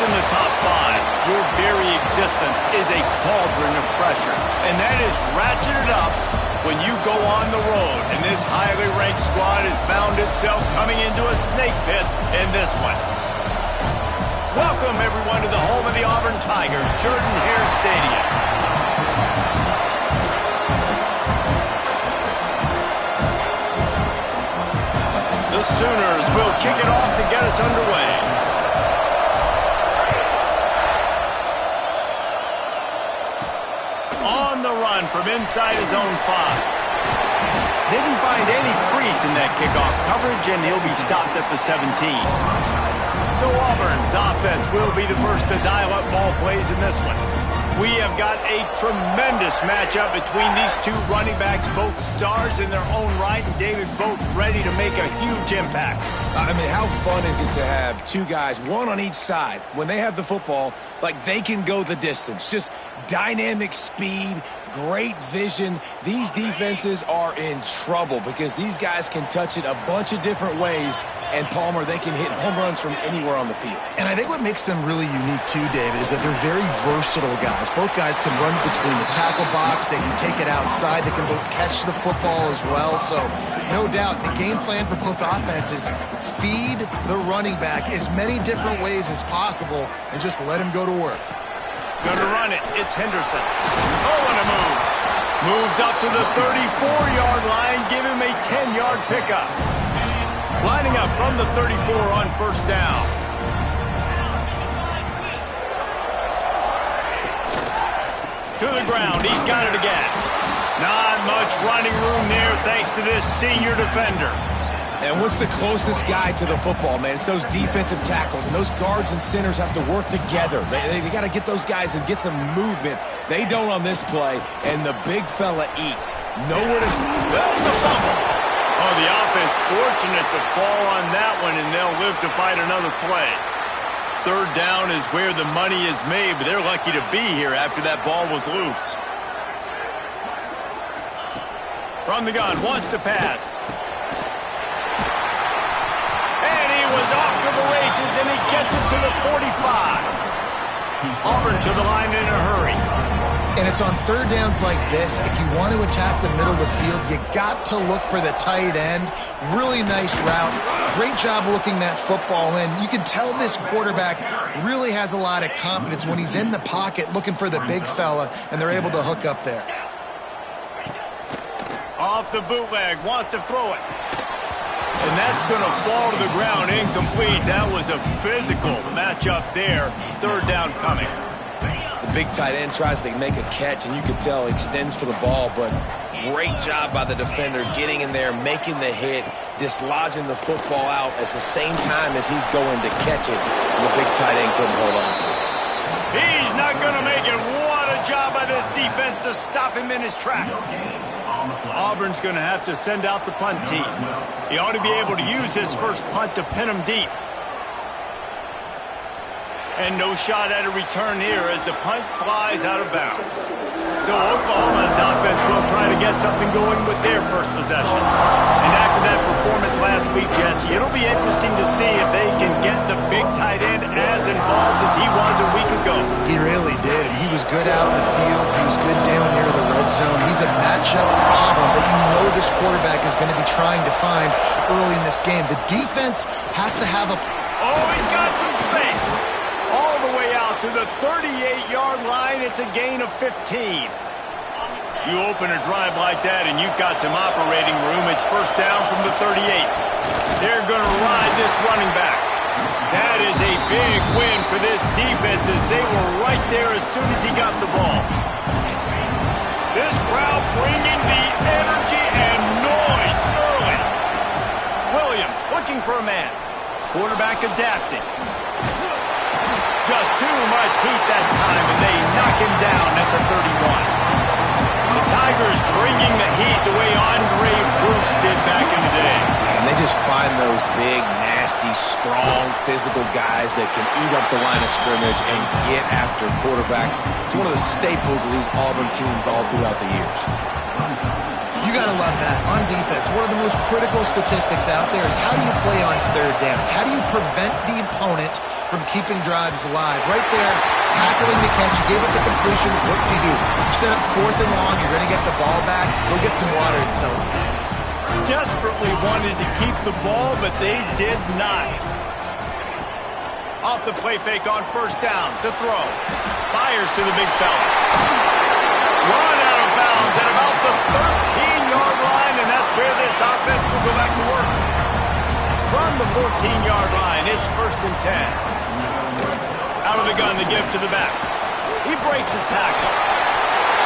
in the top 5, your very existence is a cauldron of pressure. And that is ratcheted up when you go on the road. And this highly ranked squad has found itself coming into a snake pit in this one. Welcome, everyone, to the home of the Auburn Tigers, Jordan-Hare Stadium. The Sooners will kick it off to get us underway. On the run from inside his own 5. Didn't find any crease in that kickoff coverage, and he'll be stopped at the 17. So Auburn's offense will be the first to dial up ball plays in this one. We have got a tremendous matchup between these two running backs, both stars in their own right, and David, both ready to make a huge impact. I mean, how fun is it to have two guys, one on each side, when they have the football, like they can go the distance. Just dynamic speed, great vision. These defenses are in trouble because these guys can touch it a bunch of different ways, and Palmer, they can hit home runs from anywhere on the field. And I think what makes them really unique too, David, is that they're very versatile guys. Both guys can run between the tackle box, they can take it outside, they can both catch the football as well. So no doubt the game plan for both offenses, feed the running back as many different ways as possible and just let him go to work. Going to run it. It's Henderson. Oh, and a move. Moves up to the 34-yard line. Give him a 10-yard pickup. Lining up from the 34 on first down. To the ground. He's got it again. Not much running room there thanks to this senior defender. And what's the closest guy to the football, man? It's those defensive tackles, and those guards and centers have to work together. They got to get those guys and get some movement. They don't on this play, and the big fella eats. Nowhere to... That's a fumble. Oh, the offense fortunate to fall on that one, and they'll live to fight another play. Third down is where the money is made, but they're lucky to be here after that ball was loose. From the gun, wants to pass. Was off to the races, and he gets it to the 45. Auburn to the line in a hurry. And it's on third downs like this. If you want to attack the middle of the field, you got to look for the tight end. Really nice route. Great job looking that football in. You can tell this quarterback really has a lot of confidence when he's in the pocket looking for the big fella, and they're able to hook up there. Off the bootleg, wants to throw it. And that's going to fall to the ground incomplete. That was a physical matchup there. Third down coming. The big tight end tries to make a catch, and you can tell he extends for the ball, but great job by the defender getting in there, making the hit, dislodging the football out at the same time as he's going to catch it, and the big tight end couldn't hold on to it. He's not going to make it. What a job by this defense to stop him in his tracks. Auburn's going to have to send out the punt team. He ought to be able to use his first punt to pin him deep. And no shot at a return here as the punt flies out of bounds. So Oklahoma's offense will try to get something going with their first possession. And after that performance last week, Jesse, it'll be interesting to see if they can get the big tight end as involved as he was a week ago. He really did, and he was good out in the field. He was good down near the red zone. He's a matchup problem that you know this quarterback is going to be trying to find early in this game. The defense has to have a... Oh, he's got some space. All the way out to the 38-yard line. It's a gain of 15. You open a drive like that and you've got some operating room. It's first down from the 38. They're going to ride this running back. That is a big win for this defense as they were right there as soon as he got the ball. This crowd bringing the energy and noise early. Williams looking for a man. Quarterback adapting. Just too much heat that time, and they knock him down at the 31. The Tigers bringing the heat the way Andre Bruce did back in the day. And they just find those big, nasty, strong, physical guys that can eat up the line of scrimmage and get after quarterbacks. It's one of the staples of these Auburn teams all throughout the years. You You got to love that. On defense, one of the most critical statistics out there is how do you play on third down? How do you prevent the opponent from keeping drives alive? Right there, tackling the catch, you gave up the completion. What do? You set up 4th and long, you're going to get the ball back. Go get some water and celebrate. Desperately wanted to keep the ball, but they did not. Off the play fake on 1st down. To throw. Fires to the big fella. Run out of bounds at about the 13-yard line, and that's where this offense will go back to work. From the 14-yard line, it's 1st and 10. Out of the gun to give to the back. He breaks a tackle.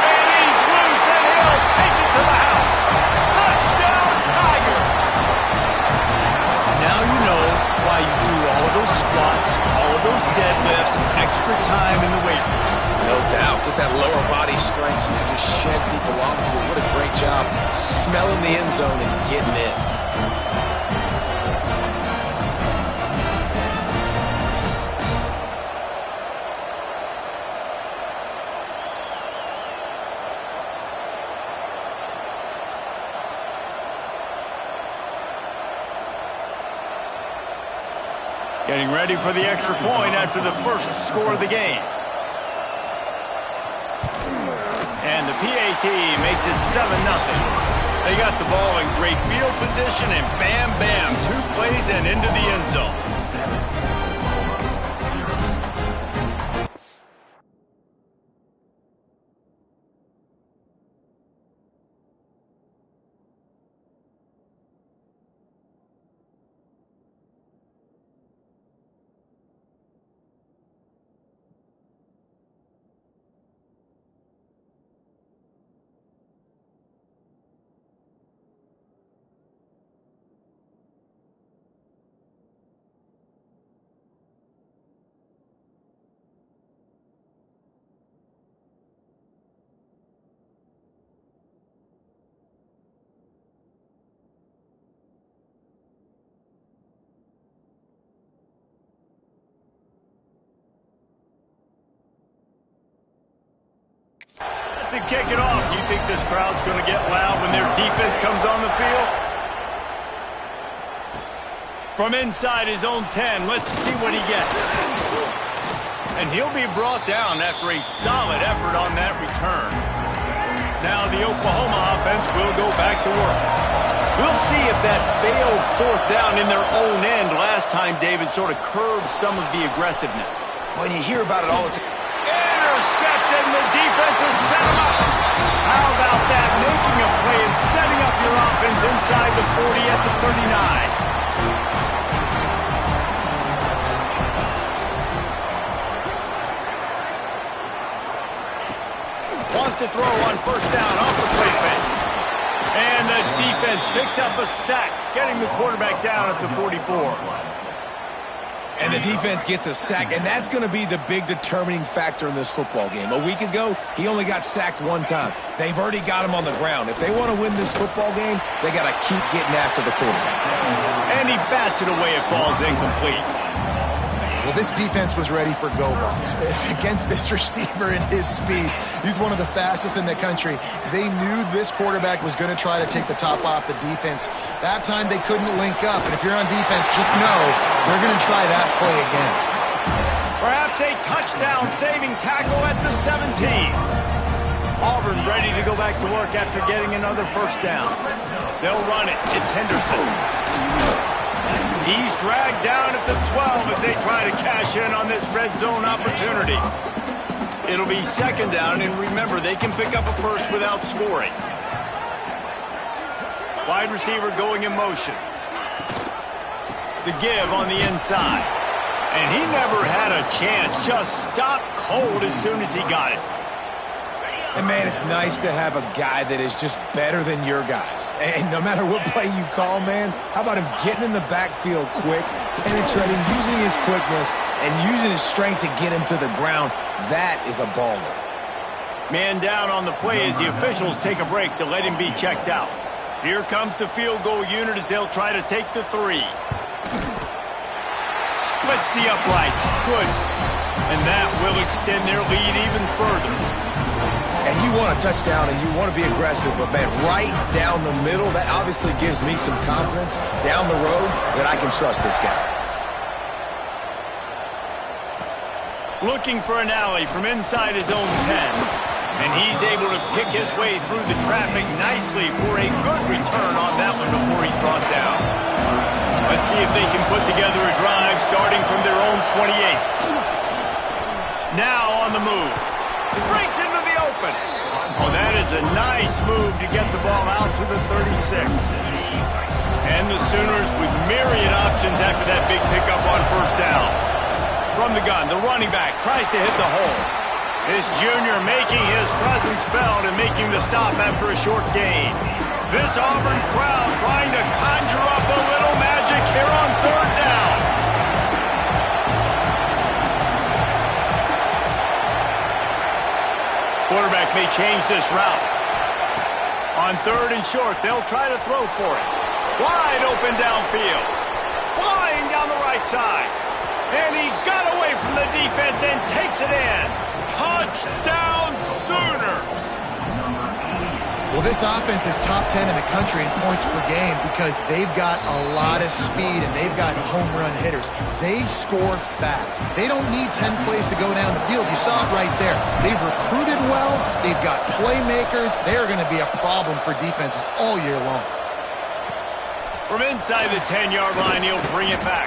And he's loose, and he'll take it to the house. Touchdown, Tiger! Now you know why you do all of those squats, all of those deadlifts, extra time in the weight room. No doubt. Get that lower body strength so you just shed people off of it. What a great job smelling the end zone and getting in. Getting ready for the extra point after the first score of the game. And the PAT makes it 7-0. They got the ball in great field position, and bam, bam, 2 plays and into the end zone. To kick it off, you think this crowd's going to get loud when their defense comes on the field? From inside his own 10, let's see what he gets. And he'll be brought down after a solid effort on that return. Now the Oklahoma offense will go back to work. We'll see if that failed 4th down in their own end last time, David, sort of curbed some of the aggressiveness. When you hear about it all the time. Intercepted, and the defense has set him up. How about that? Making a play and setting up your offense inside the 40 at the 39. Wants to throw on 1st down off the play fake. And the defense picks up a sack, getting the quarterback down at the 44. And the defense gets a sack, and that's going to be the big determining factor in this football game. A week ago, he only got sacked 1 time. They've already got him on the ground. If they want to win this football game, they got to keep getting after the quarterback. And he bats it away. It falls incomplete. Well, this defense was ready for go balls. Against this receiver and his speed, he's one of the fastest in the country. They knew this quarterback was going to try to take the top off the defense. That time they couldn't link up, and if you're on defense, just know they're going to try that play again. Perhaps a touchdown-saving tackle at the 17. Auburn ready to go back to work after getting another 1st down. They'll run it. It's Henderson. He's dragged down at the 12 as they try to cash in on this red zone opportunity. It'll be 2nd down, and remember, they can pick up a 1st without scoring. Wide receiver going in motion. The give on the inside. And he never had a chance. Just stopped cold as soon as he got it. And, man, it's nice to have a guy that is just better than your guys. And no matter what play you call, man, how about him getting in the backfield quick, penetrating, using his quickness, and using his strength to get him to the ground? That is a baller. Man down on the play as the officials take a break to let him be checked out. Here comes the field goal unit as they'll try to take the 3. Splits the uprights. Good. And that will extend their lead even further. And you want a touchdown and you want to be aggressive, but, man, right down the middle, that obviously gives me some confidence down the road that I can trust this guy. Looking for an alley from inside his own 10. And he's able to pick his way through the traffic nicely for a good return on that one before he's brought down. Let's see if they can put together a drive starting from their own 28. Now on the move. Breaks into the open. Oh, that is a nice move to get the ball out to the 36. And the Sooners with myriad options after that big pickup on first down. From the gun, the running back tries to hit the hole. This junior making his presence felt and making the stop after a short gain. This Auburn crowd trying to conjure up a little magic here on third down. Quarterback may change this route. On third and short, they'll try to throw for it. Wide open downfield. Flying down the right side. And he got away from the defense and takes it in. Touchdown, Sooners! Well, this offense is top 10 in the country in points per game because they've got a lot of speed and they've got home run hitters. They score fast. They don't need 10 plays to go down the field. You saw it right there. They've recruited well. They've got playmakers. They're going to be a problem for defenses all year long. From inside the 10-yard line, he'll bring it back.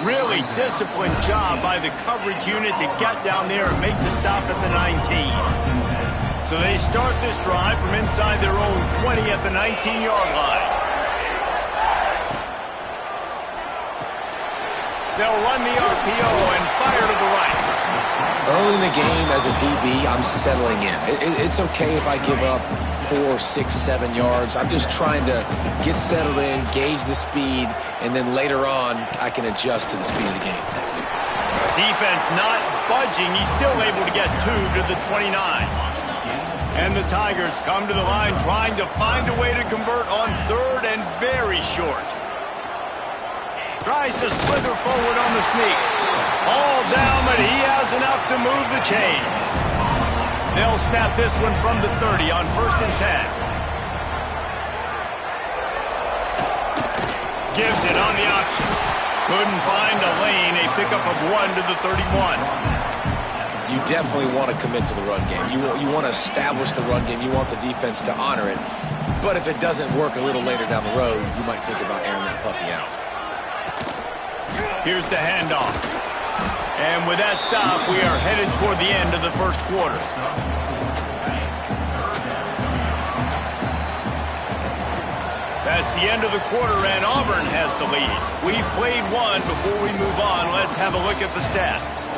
Really disciplined job by the coverage unit to get down there and make the stop at the 19. So they start this drive from inside their own 20 at the 19-yard line. They'll run the RPO and fire to the right. Early in the game as a DB, I'm settling in. It's okay if I give up 4, 6, 7 yards. I'm just trying to get settled in, gauge the speed, and then later on, I can adjust to the speed of the game. Defense not budging. He's still able to get 2 to the 29. And the Tigers come to the line trying to find a way to convert on third and very short. Tries to slither forward on the sneak. All down, but he has enough to move the chains. They'll snap this one from the 30 on first and 10. Gives it on the option. Couldn't find a lane. A pickup of 1 to the 31. You definitely want to commit to the run game. You want to establish the run game. You want the defense to honor it. But if it doesn't work a little later down the road, you might think about airing that puppy out. Here's the handoff. And with that stop, we are headed toward the end of the first quarter. That's the end of the quarter, and Auburn has the lead. We've played one. Before we move on, let's have a look at the stats.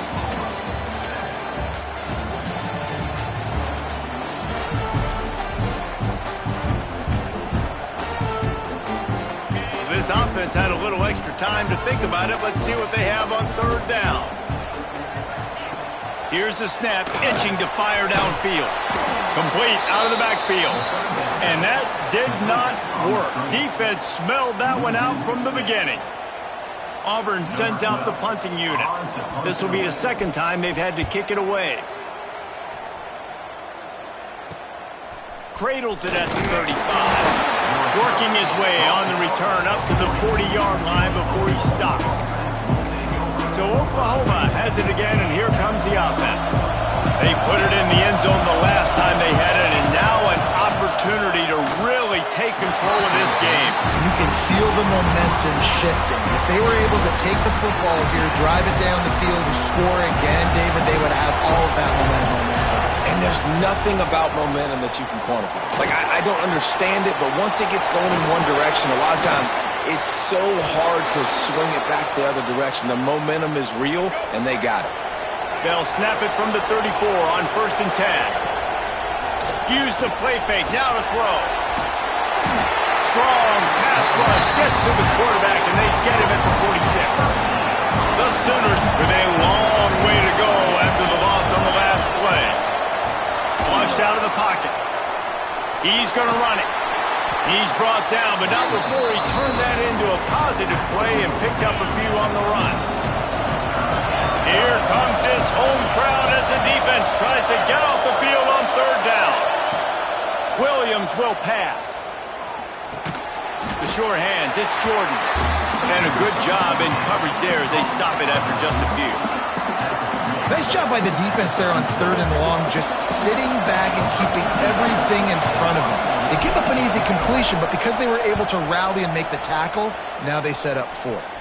This offense had a little extra time to think about it. Let's see what they have on third down. Here's the snap, itching to fire downfield. Complete out of the backfield. And that did not work. Defense smelled that one out from the beginning. Auburn sends out the punting unit. This will be the second time they've had to kick it away. Cradles it at the 35. Working his way on the return up to the 40-yard line before he stopped. So Oklahoma has it again, and here comes the offense. They put it in the end zone the last time they had it, and now an opportunity to really take control of this game. You can feel the momentum shifting. If they were able to take the football here, drive it down the field, and score again, David, they would have all of that momentum on their side. And there's nothing about momentum that you can quantify. Like, I don't understand it, but once it gets going in one direction, a lot of times it's so hard to swing it back the other direction. The momentum is real, and they got it. They'll snap it from the 34 on first and 10. Use the play fake, now to throw. Strong pass rush gets to the quarterback, and they get him at the 46. The Sooners with a long way to go after the loss on the last play. Flushed out of the pocket. He's going to run it. He's brought down, but not before he turned that into a positive play and picked up a few on the run. Here comes his home crowd as the defense tries to get off the field on third down. defense will pass. The sure hands, it's Jordan. And a good job in coverage there as they stop it after just a few. Nice job by the defense there on 3rd and long, just sitting back and keeping everything in front of them. They give up an easy completion, but because they were able to rally and make the tackle, now they set up 4th.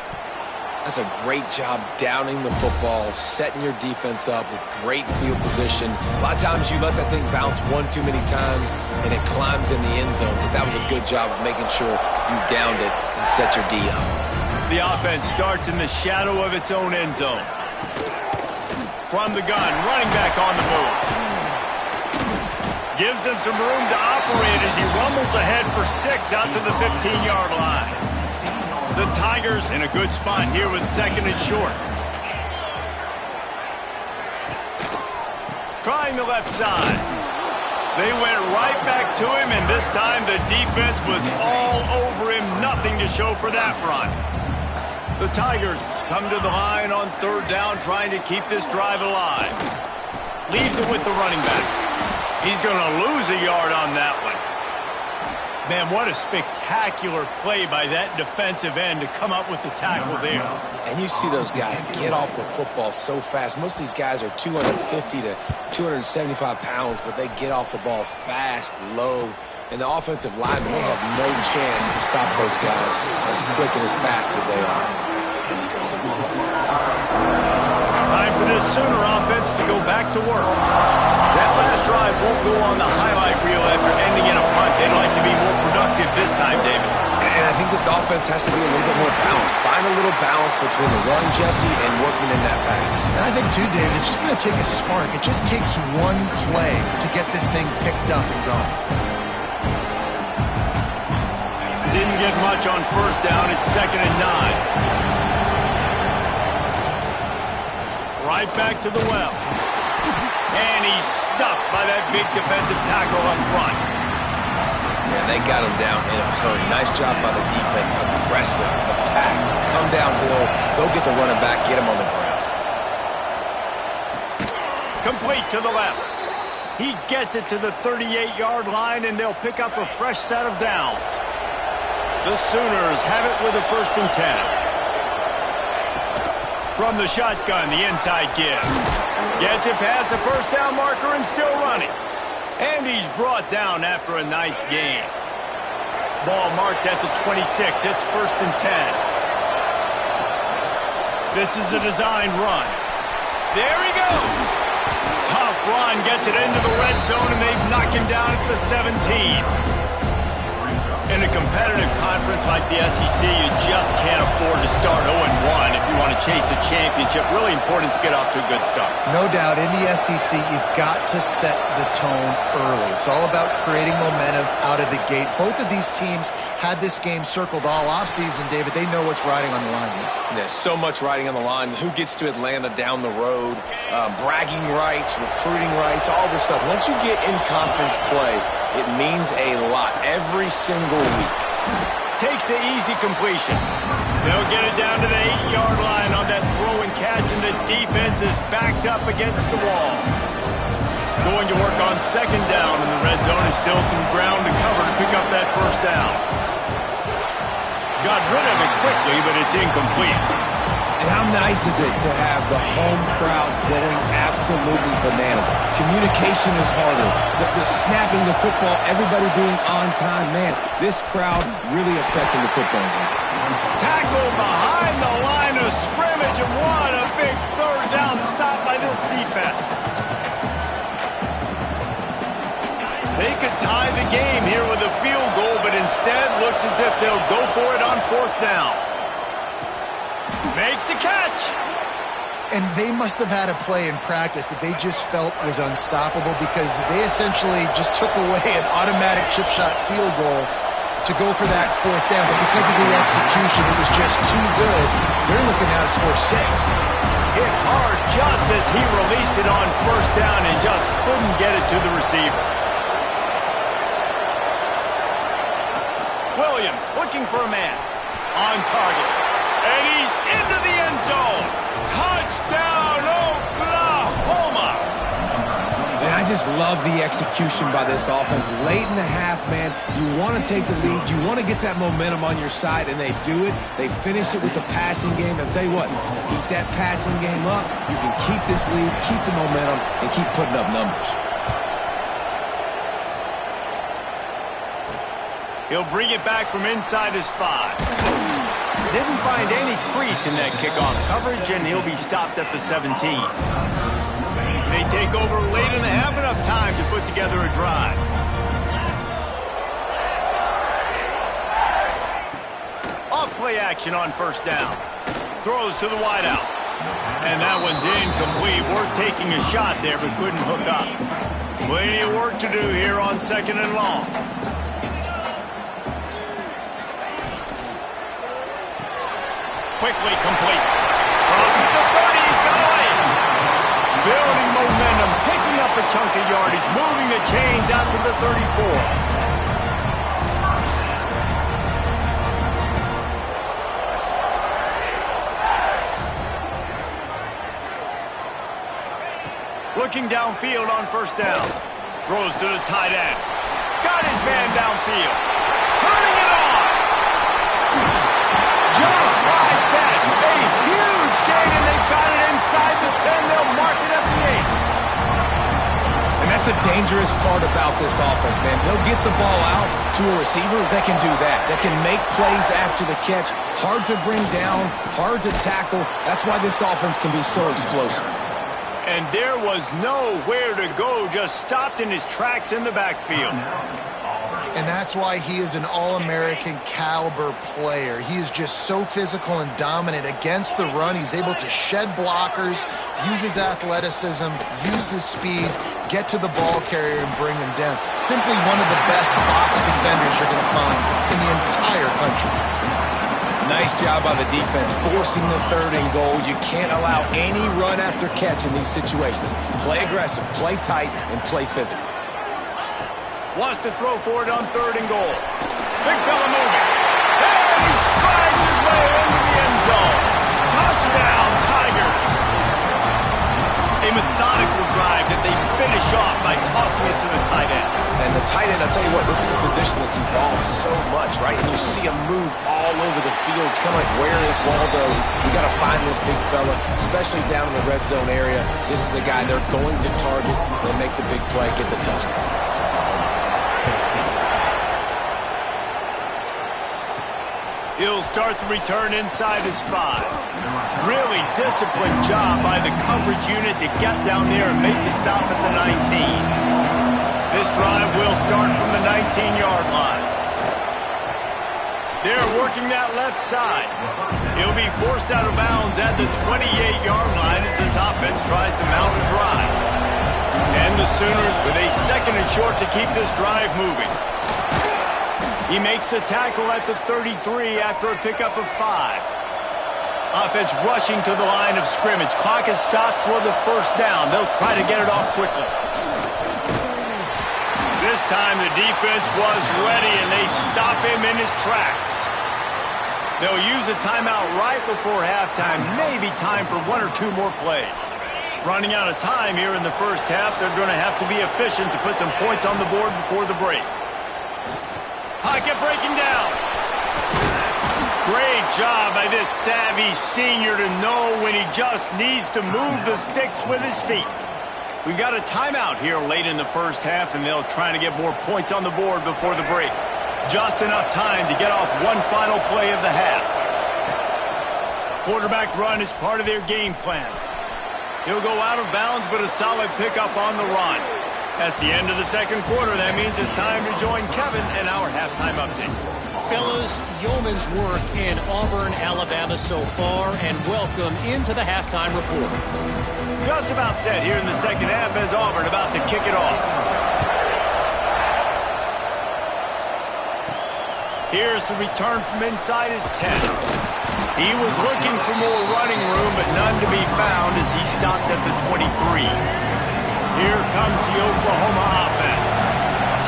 That's a great job downing the football, setting your defense up with great field position. A lot of times you let that thing bounce one too many times and it climbs in the end zone, but that was a good job of making sure you downed it and set your D up. The offense starts in the shadow of its own end zone. From the gun, running back on the move. Gives him some room to operate as he rumbles ahead for 6 out to the 15-yard line. The Tigers in a good spot here with 2nd and short. Trying the left side. They went right back to him, and this time the defense was all over him. Nothing to show for that run. The Tigers come to the line on 3rd down, trying to keep this drive alive. Leaves it with the running back. He's going to lose a yard on that one. Man, what a spectacular play by that defensive end to come up with the tackle there. And you see those guys get off the football so fast. Most of these guys are 250 to 275 pounds, but they get off the ball fast, low. And the offensive linemen, they have no chance to stop those guys as quick and as fast as they are. Time for this Sooner offense to go back to work. That last drive won't go on the highlight reel after ending in a punt. They'd like to be more productive this time, David. And I think this offense has to be a little bit more balanced. Find a little balance between the run, Jesse, and working in that pass. And I think, too, David, it's just going to take a spark. It just takes one play to get this thing picked up and going. Didn't get much on 1st down. It's 2nd and 9. Right back to the well. And he's stuffed by that big defensive tackle up front. Yeah, they got him down in a hurry. Nice job by the defense. Aggressive attack. Come downhill. Go get the running back. Get him on the ground. Complete to the left. He gets it to the 38-yard line, and they'll pick up a fresh set of downs. The Sooners have it with a 1st and 10. From the shotgun, the inside give. Gets it past the 1st down marker and still running. And he's brought down after a nice gain. Ball marked at the 26. It's 1st and 10. This is a designed run. There he goes. Tough run, gets it into the red zone, and they knock him down at the 17. In a competitive conference like the SEC, you just can't afford to start 0-1 if you want to chase a championship. Really important to get off to a good start. No doubt, in the SEC, you've got to set the tone early. It's all about creating momentum out of the gate. Both of these teams had this game circled all offseason, David. They know what's riding on the line here. There's so much riding on the line. Who gets to Atlanta down the road? Bragging rights, recruiting rights, all this stuff. Once you get in conference play, it means a lot every single week. Takes the easy completion. They'll get it down to the 8-yard line on that throw and catch, and the defense is backed up against the wall. Going to work on 2nd down in the red zone. Is still some ground to cover to pick up that 1st down. Got rid of it quickly, but it's incomplete. And how nice is it to have the home crowd going absolutely bananas? Communication is harder. The snapping the football, everybody being on time. Man, this crowd really affecting the football game. Tackle behind the line of scrimmage, and what a big 3rd down stop by this defense. They could tie the game here with a field goal, but instead looks as if they'll go for it on 4th down. Makes the catch. And they must have had a play in practice that they just felt was unstoppable, because they essentially just took away an automatic chip shot field goal to go for that 4th down. But because of the execution, it was just too good. They're looking now to score 6. Hit hard just as he released it on 1st down and just couldn't get it to the receiver. Williams looking for a man. On target. And he's into the end zone. Touchdown, Oklahoma. And I I just love the execution by this offense. Late in the half, man, you want to take the lead. You want to get that momentum on your side, and they do it. They finish it with the passing game. I'll tell you what, keep that passing game up. You can keep this lead, keep the momentum, and keep putting up numbers. He'll bring it back from inside his 5. Didn't find any crease in that kickoff coverage, and he'll be stopped at the 17. They take over late in the half, enough time to put together a drive. Off play action on first down. Throws to the wideout. And that one's incomplete. Worth taking a shot there, but couldn't hook up. Plenty of work to do here on 2nd and long. Quickly complete. Crosses the 30. He's got away. Building momentum, picking up a chunk of yardage, moving the chains out to the 34. Looking downfield on first down. Throws to the tight end. Got his man downfield. Turning it on. Just like that. A huge gain, and they've got it inside the 10. They'll mark it at the 8. And that's the dangerous part about this offense, man. They'll get the ball out to a receiver. They can do that. They can make plays after the catch. Hard to bring down, hard to tackle. That's why this offense can be so explosive. And there was nowhere to go, just stopped in his tracks in the backfield. And that's why he is an All-American caliber player. He is just so physical and dominant against the run. He's able to shed blockers, use his athleticism, use his speed, get to the ball carrier and bring him down. Simply one of the best box defenders you're going to find in the entire country. Nice job by the defense, forcing the 3rd and goal. You can't allow any run after catch in these situations. Play aggressive, play tight, and play physical. Wants to throw for it on 3rd and goal. Big fella moving. And he strides his way into the end zone. Touchdown, Tigers. A methodical drive that they finish off by tossing it to the tight end. And the tight end, I'll tell you what, this is a position that's evolved so much, right? And you see him move all over the field. It's kind of like, where is Waldo? You got to find this big fella, especially down in the red zone area. This is the guy they're going to target. They'll make the big play, get the touchdown. He'll start the return inside his 5. Really disciplined job by the coverage unit to get down there and make the stop at the 19. This drive will start from the 19-yard line. They're working that left side. He'll be forced out of bounds at the 28-yard line as this offense tries to mount a drive. And the Sooners with a 2nd and short to keep this drive moving. He makes the tackle at the 33 after a pickup of 5. Offense rushing to the line of scrimmage. Clock is stopped for the 1st down. They'll try to get it off quickly. This time the defense was ready, and they stop him in his tracks. They'll use a timeout right before halftime. Maybe time for 1 or 2 more plays. Running out of time here in the 1st half. They're going to have to be efficient to put some points on the board before the break. Pocket breaking down. Great job by this savvy senior to know when he just needs to move the sticks with his feet. We've got a timeout here late in the 1st half, and they'll try to get more points on the board before the break. Just enough time to get off one final play of the half. Quarterback run is part of their game plan. He'll go out of bounds, but a solid pickup on the run. That's the end of the 2nd quarter. That means it's time to join Kevin and our halftime update. Fellas, yeoman's work in Auburn, Alabama so far, and welcome into the halftime report. Just about set here in the 2nd half as Auburn about to kick it off. Here's the return from inside his 10. He was looking for more running room, but none to be found as he stopped at the 23. Here comes the Oklahoma offense.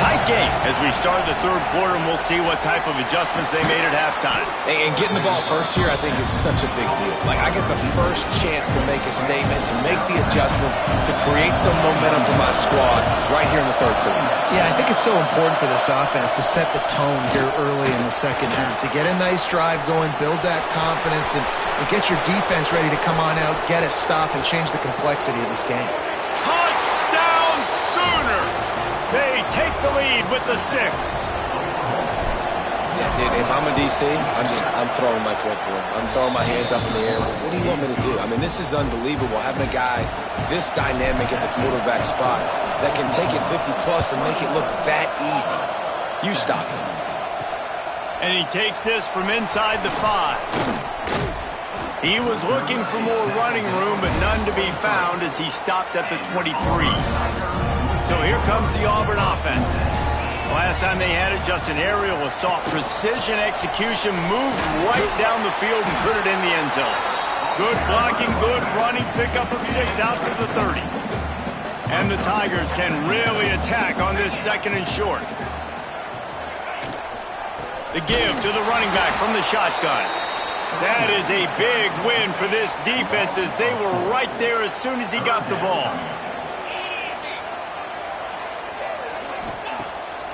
Tight game as we start the third quarter, and we'll see what type of adjustments they made at halftime. And getting the ball first here, I think, is such a big deal. Like, I get the first chance to make a statement, to make the adjustments, to create some momentum for my squad right here in the third quarter. Yeah, I think it's so important for this offense to set the tone here early in the second half, to get a nice drive going, build that confidence, and get your defense ready to come on out, get a stop, and change the complexity of this game. Touchdown Sooners! They take the lead with the 6. Yeah, dude, if I'm a DC, I'm throwing my clipboard. I'm throwing my hands up in the air. What do you want me to do? I mean, this is unbelievable, having a guy this dynamic at the quarterback spot that can take it 50-plus and make it look that easy. You stop him. And he takes this from inside the 5. He was looking for more running room, but none to be found as he stopped at the 23. So here comes the Auburn offense. Last time they had it, just an aerial assault. Precision execution, moved right down the field and put it in the end zone. Good blocking, good running, pickup of 6 out to the 30. And the Tigers can really attack on this second and short. The give to the running back from the shotgun. That is a big win for this defense as they were right there as soon as he got the ball.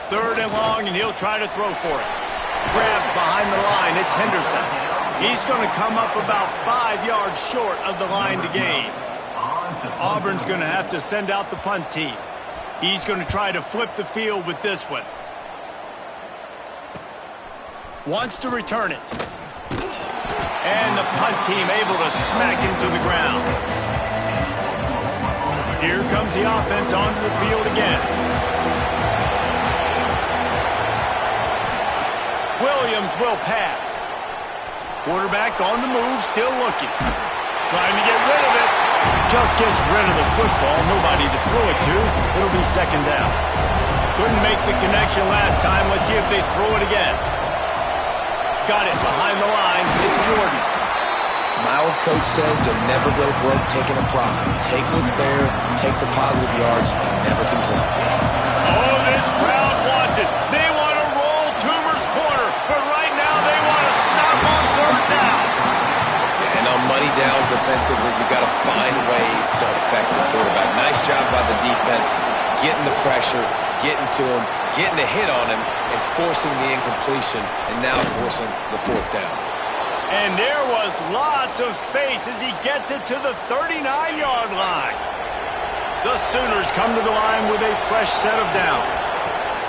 Third and long, and he'll try to throw for it. Grabbed behind the line, it's Henderson. He's going to come up about 5 yards short of the line to gain. Auburn's going to have to send out the punt team. He's going to try to flip the field with this one. Wants to return it. And the punt team able to smack him to the ground. Here comes the offense onto the field again. Williams will pass. Quarterback on the move, still looking. Trying to get rid of it. Just gets rid of the football. Nobody to throw it to. It'll be second down. Couldn't make the connection last time. Let's see if they throw it again. Got it behind the line. It's Jordan. My old coach said you'll never go broke taking a profit. Take what's there, take the positive yards, and never complain. Oh, this crowd wants it. They want to roll Toomer's corner, but right now they want to stop on third down. And on money down defensively, you got to find ways to affect the quarterback. Nice job by the defense, getting the pressure, getting to him, getting a hit on him, and forcing the incompletion, and now forcing the fourth down. And there was lots of space as he gets it to the 39-yard line. The Sooners come to the line with a fresh set of downs.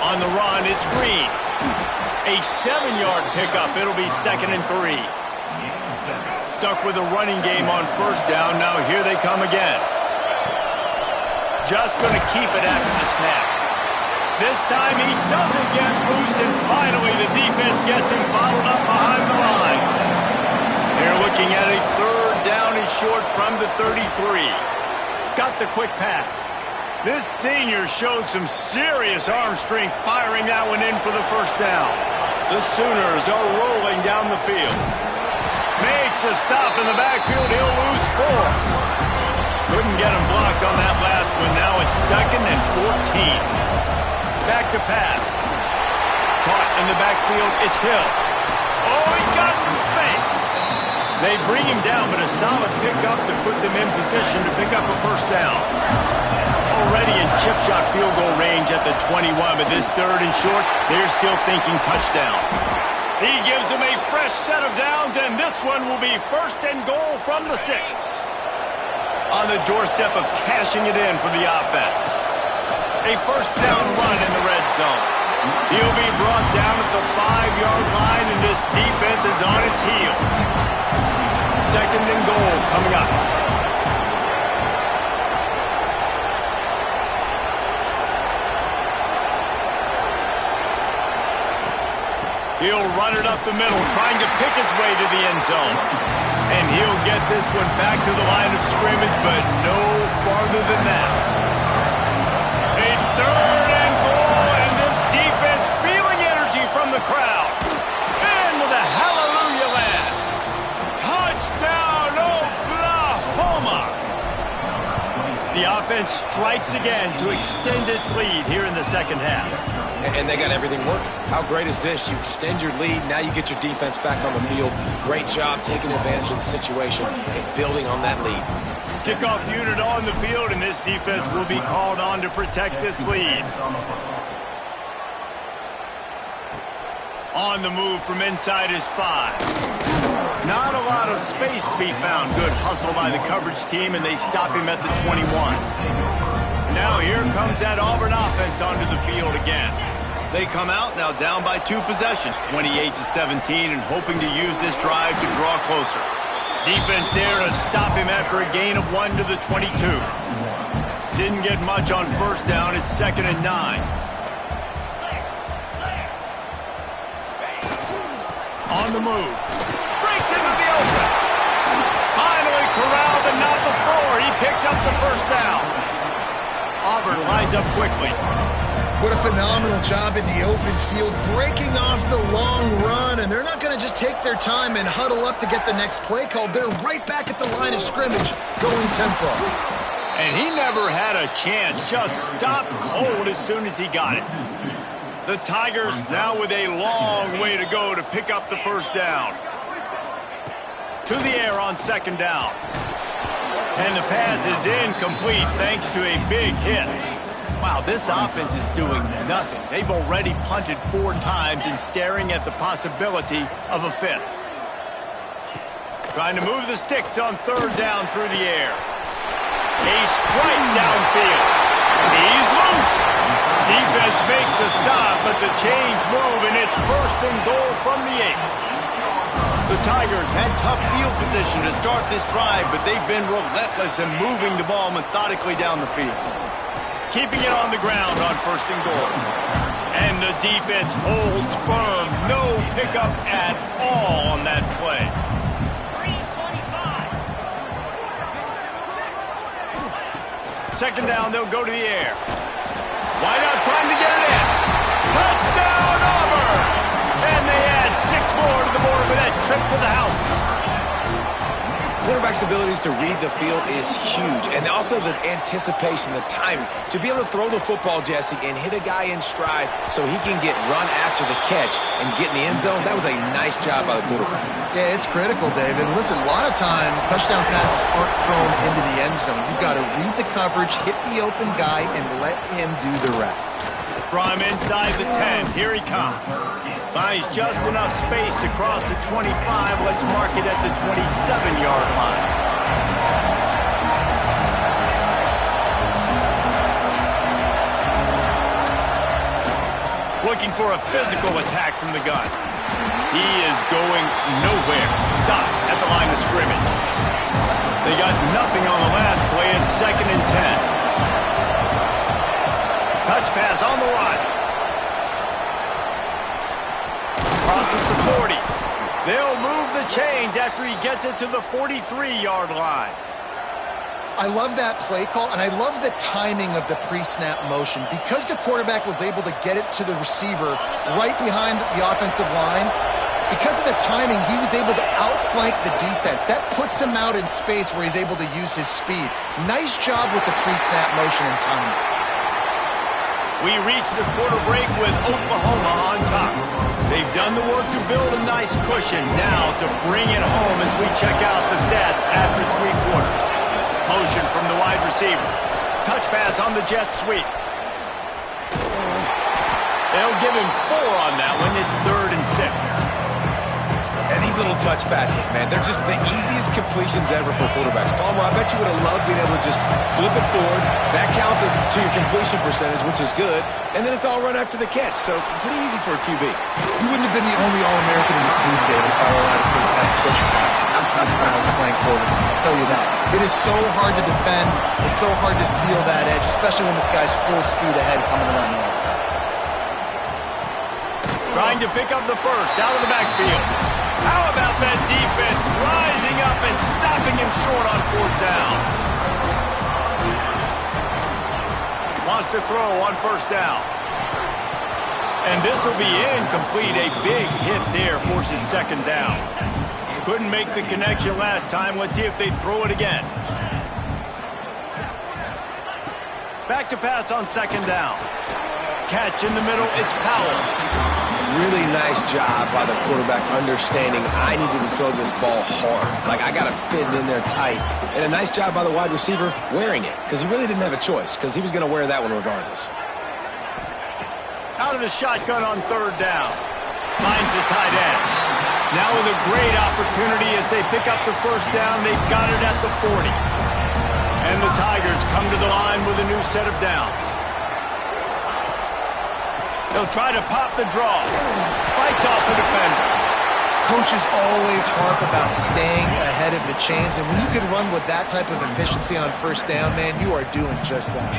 On the run, it's Green. A 7-yard pickup. It'll be 2nd and 3. Stuck with a running game on first down. Now here they come again. Just going to keep it after the snap. This time he doesn't get loose, and finally the defense gets him bottled up behind the line. They're looking at a third down and short from the 33. Got the quick pass. This senior showed some serious arm strength firing that one in for the first down. The Sooners are rolling down the field. Makes a stop in the backfield. He'll lose 4. Couldn't get him blocked on that last one. Now it's 2nd and 14. Back to pass. Caught in the backfield. It's Hill. Oh, he's got some space. They bring him down, but a solid pickup to put them in position to pick up a first down. Already in chip shot field goal range at the 21, but this third and short, they're still thinking touchdown. He gives them a fresh set of downs, and this one will be 1st and goal from the 6. On the doorstep of cashing it in for the offense. A first down run in the red zone. He'll be brought down at the 5-yard line, and this defense is on its heels. 2nd and goal coming up. He'll run it up the middle, trying to pick its way to the end zone. And he'll get this one back to the line of scrimmage, but no farther than that. A 3rd and goal, and this defense feeling energy from the crowd. Into the hallelujah land. Touchdown, Oklahoma! The offense offense strikes again to extend its lead here in the second half. And they got everything working. How great is this? You extend your lead, now you get your defense back on the field. Great job taking advantage of the situation and building on that lead. Kickoff unit on the field, and this defense will be called on to protect this lead. On the move from inside his 5. Not a lot of space to be found. Good hustle by the coverage team, and they stop him at the 21. Now here comes that Auburn offense onto the field again. They come out now down by 2 possessions, 28-17, and hoping to use this drive to draw closer. Defense there to stop him after a gain of 1 to the 22. Didn't get much on first down. It's 2nd and 9. On the move. Breaks into the open. Finally corralled, but not before. He picks up the first down. Auburn lines up quickly. What a phenomenal job in the open field, breaking off the long run, and they're not going to just take their time and huddle up to get the next play called. They're right back at the line of scrimmage, going tempo. And he never had a chance, just stopped cold as soon as he got it. The Tigers now with a long way to go to pick up the first down. To the air on 2nd down. And the pass is incomplete thanks to a big hit. Wow, this offense is doing nothing. They've already punted 4 times and staring at the possibility of a 5th. Trying to move the sticks on 3rd down through the air. A strike downfield. He's loose. Defense makes a stop, but the chains move, and it's 1st and goal from the 8. The Tigers had tough field position to start this drive, but they've been relentless in moving the ball methodically down the field. Keeping it on the ground on 1st and goal. And the defense holds firm. No pickup at all on that play. 2nd down, they'll go to the air. Wide out, trying to get it in. Touchdown, Auburn! And they add 6 more to the board with that trip to the house. Quarterback's abilities to read the field is huge, and also the anticipation, the timing. To be able to throw the football, Jesse, and hit a guy in stride so he can get run after the catch and get in the end zone, that was a nice job by the quarterback. Yeah, it's critical, David. Listen, a lot of times touchdown passes aren't thrown into the end zone. You've got to read the coverage, hit the open guy, and let him do the rest. From inside the 10, here he comes. Finds just enough space to cross the 25. Let's mark it at the 27-yard line. Looking for a physical attack from the gun. He is going nowhere. Stop at the line of scrimmage. They got nothing on the last play. It's 2nd and 10. Touch pass on the run. Crosses the 40. They'll move the chains after he gets it to the 43-yard line. I love that play call, and I love the timing of the pre-snap motion. Because the quarterback was able to get it to the receiver right behind the offensive line, because of the timing, he was able to outflank the defense. That puts him out in space where he's able to use his speed. Nice job with the pre-snap motion and timing. We reach the quarter break with Oklahoma on top. They've done the work to build a nice cushion. Now to bring it home as we check out the stats after 3 quarters. Motion from the wide receiver. Touch pass on the jet sweep. They'll give him 4 on that one. It's 3rd and 6. And these little touch passes, man, they're just the easiest completions ever for quarterbacks. Palmer, I bet you would have loved being able to just flip it forward. That counts as to your completion percentage, which is good. And then it's all run after the catch. So pretty easy for a QB. You wouldn't have been the only All-American in this booth, David, if I were allowed to have push passes when I was playing quarterback. I'll tell you that. It is so hard to defend. It's so hard to seal that edge, especially when this guy's full speed ahead coming around the outside. Trying to pick up the first out of the backfield. How about that defense rising up and stopping him short on 4th down? Wants to throw on 1st down. And this will be incomplete. A big hit there forces 2nd down. Couldn't make the connection last time. Let's see if they throw it again. back to pass on second down. Catch in the middle, it's Powell. Really nice job by the quarterback understanding I needed to throw this ball hard. Like, I got to fit it in there tight. And a nice job by the wide receiver wearing it, because he really didn't have a choice, because he was going to wear that one regardless. Out of the shotgun on third down. Finds the tight end. Now with a great opportunity as they pick up the first down. They've got it at the 40. And the Tigers come to the line with a new set of downs. They'll try to pop the draw. Fights off the defender. Coaches always harp about staying ahead of the chains, and when you can run with that type of efficiency on first down, man, you are doing just that.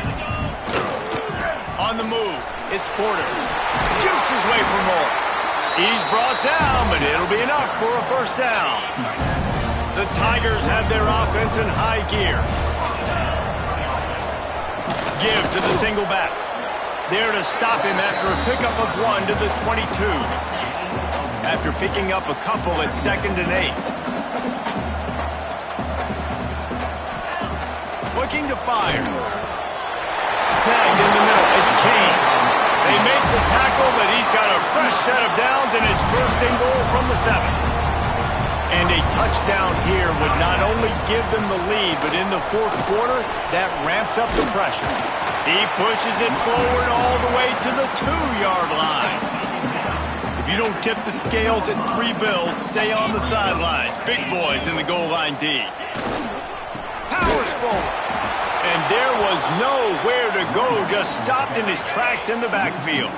On the move, it's Porter. Jukes his way for more. He's brought down, but it'll be enough for a first down. The Tigers have their offense in high gear. Give to the single back. There to stop him after a pickup of 1 to the 22. After picking up a couple at 2nd and 8. Looking to fire. Snagged in the middle. It's Kane. They make the tackle, but he's got a fresh set of downs, and it's 1st and goal from the 7. And a touchdown here would not only give them the lead, but in the 4th quarter, that ramps up the pressure. He pushes it forward all the way to the 2-yard line. If you don't tip the scales at 3 bills, stay on the sidelines. Big boys in the goal line D. Powers forward. And there was nowhere to go, just stopped in his tracks in the backfield.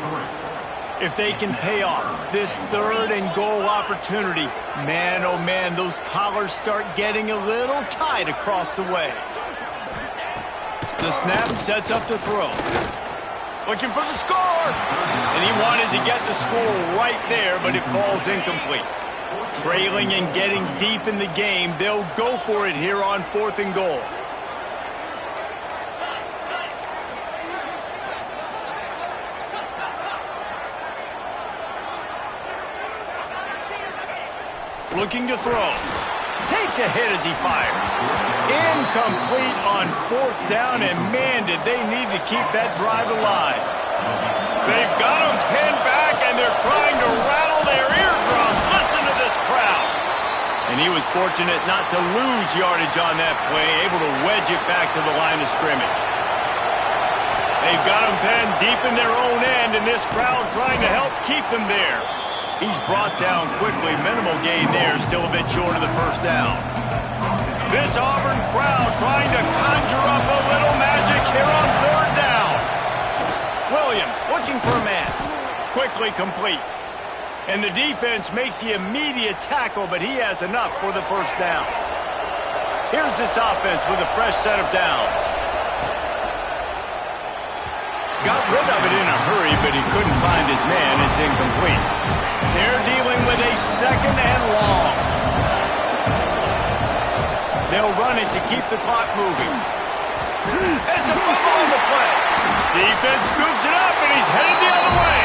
If they can pay off this 3rd and goal opportunity, man, oh man, those collars start getting a little tight across the way. The snap sets up to throw. Looking for the score. And he wanted to get the score right there, but it falls incomplete. Trailing and getting deep in the game, they'll go for it here on 4th and goal. Looking to throw. Takes a hit as he fires. Incomplete on 4th down, and man, did they need to keep that drive alive. They've got him pinned back, and they're trying to rattle their eardrums. Listen to this crowd. And he was fortunate not to lose yardage on that play, able to wedge it back to the line of scrimmage. They've got him pinned deep in their own end, and this crowd trying to help keep them there. He's brought down quickly. Minimal gain there, still a bit short of the first down. This Auburn crowd trying to conjure up a little magic here on 3rd down. Williams looking for a man. Quickly complete. And the defense makes the immediate tackle, but he has enough for the first down. Here's this offense with a fresh set of downs. Got rid of it in a hurry, but he couldn't find his man. It's incomplete. They're dealing with a 2nd and long. They'll run it to keep the clock moving. It's a fumble on the play. Defense scoops it up, and he's headed the other way.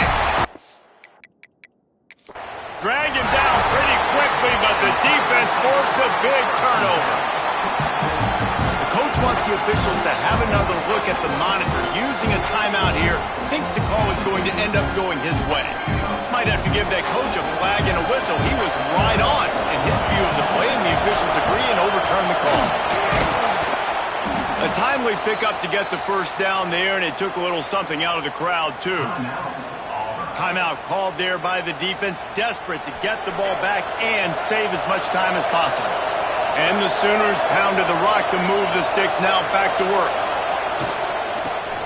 Drag him down pretty quickly, but the defense forced a big turnover. The coach wants the officials to have another look at the monitor. Using a timeout here, thinks the call is going to end up going his way. Might have to give that coach a flag and a whistle. He was right on in his view of the play, and the officials agree and overturn the call. A timely pickup to get the first down there, and it took a little something out of the crowd, too. Timeout called there by the defense, desperate to get the ball back and save as much time as possible. And the Sooners pounded the rock to move the sticks, now back to work.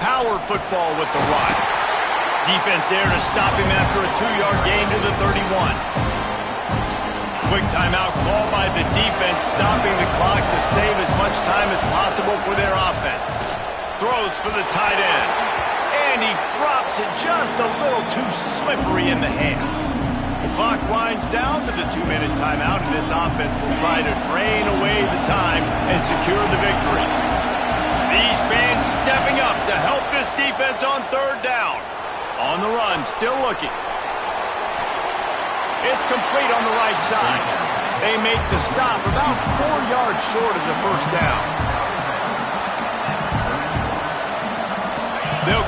Power football with the rock. Defense there to stop him after a 2-yard gain to the 31. Quick timeout call by the defense, stopping the clock to save as much time as possible for their offense. Throws for the tight end. And he drops it just a little too slippery in the hands. The clock winds down to the 2-minute timeout, and this offense will try to drain away the time and secure the victory. These fans stepping up to help this defense on 3rd down. On the run, still looking. It's complete on the right side. They make the stop about 4 yards short of the first down.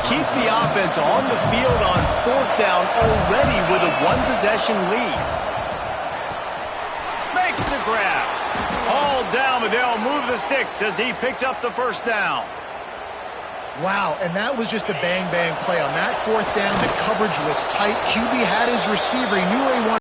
keep the offense on the field on 4th down already with a one-possession lead. Makes the grab. Hauled down, but they'll move the sticks as he picks up the first down. Wow, and that was just a bang-bang play. On that 4th down, the coverage was tight. QB had his receiver. He knew where he wanted.